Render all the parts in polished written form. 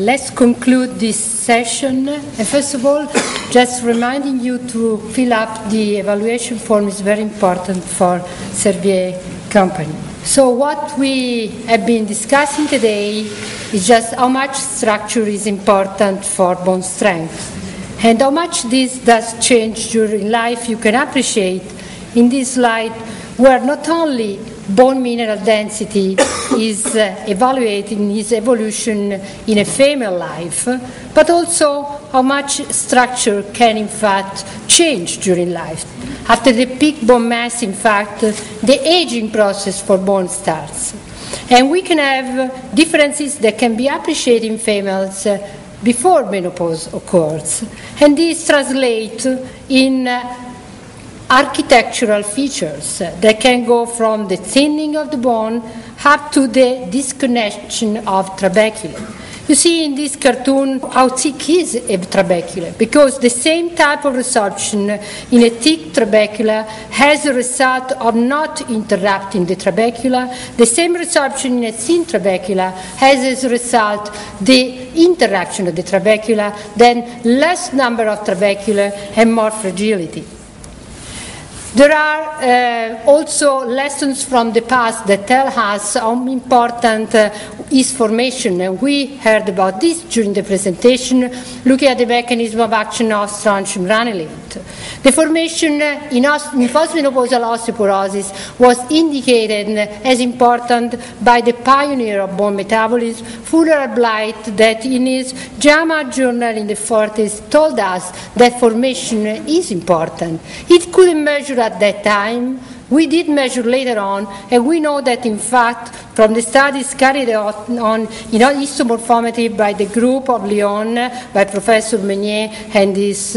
let's conclude this session. And first of all, just reminding you to fill up the evaluation form is very important for Servier company. So what we have been discussing today is just how much structure is important for bone strength. And how much this does change during life, you can appreciate in this slide, where not only bone mineral density is evaluating its evolution in a female life, but also how much structure can in fact change during life. After the peak bone mass, in fact, the aging process for bone starts. And we can have differences that can be appreciated in females before menopause occurs. And these translate in architectural features that can go from the thinning of the bone up to the disconnection of trabeculae. You see in this cartoon how thick is a trabecula, because the same type of resorption in a thick trabecula has a result of not interrupting the trabecula. The same resorption in a thin trabecula has as a result the interaction of the trabecula, then less number of trabeculae and more fragility. There are also lessons from the past that tell us how important is formation, and we heard about this during the presentation, looking at the mechanism of action of strontium ranelate. The formation in postmenopausal osteoporosis was indicated as important by the pioneer of bone metabolism, Fuller Blight, that in his JAMA journal in the 40s told us that formation is important. It couldn't measure at that time. We did measure later on, and we know that in fact from the studies carried out on isomorphometry by the group of Lyon, by Professor Meunier and his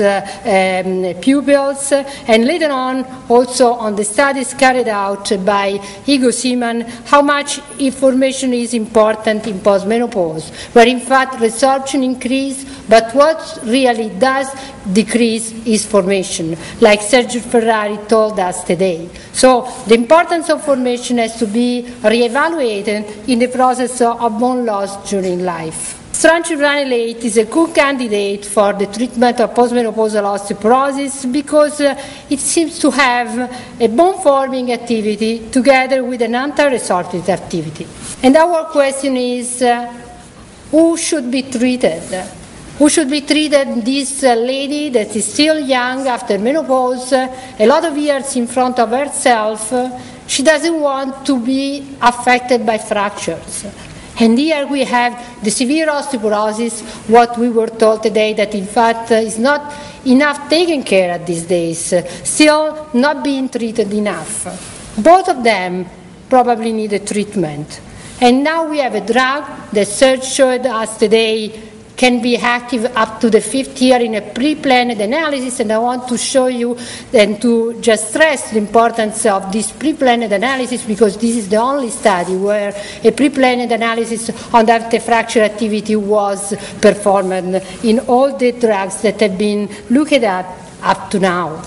pupils, and later on also on the studies carried out by Igo Seaman, how much information is important in postmenopause, where in fact resorption increase, but what really does decrease is formation, like Sergio Ferrari told us today. So the importance of formation has to be reevaluated in the process of bone loss during life. Strontium ranelate is a good candidate for the treatment of postmenopausal osteoporosis because it seems to have a bone-forming activity together with an anti-resorptive activity. And our question is, who should be treated? Who should be treated? This lady that is still young after menopause, a lot of years in front of herself, she doesn't want to be affected by fractures. And here we have the severe osteoporosis, what we were told today that in fact is not enough taken care of these days, still not being treated enough. Both of them probably need a treatment. And now we have a drug that Serge showed us today can be active up to the 5th year in a pre-planned analysis, and I want to show you and to just stress the importance of this pre-planned analysis, because this is the only study where a pre-planned analysis on the anti-fracture activity was performed in all the drugs that have been looked at up to now.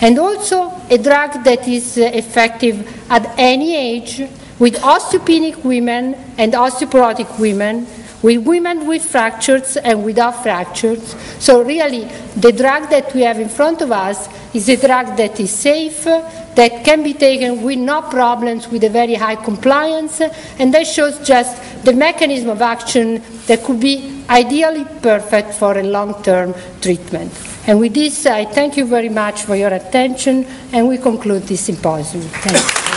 And also a drug that is effective at any age with osteopenic women and osteoporotic women, with women with fractures and without fractures. So really, the drug that we have in front of us is a drug that is safe, that can be taken with no problems, with a very high compliance, and that shows just the mechanism of action that could be ideally perfect for a long-term treatment. And with this, I thank you very much for your attention, and we conclude this symposium. Thank you.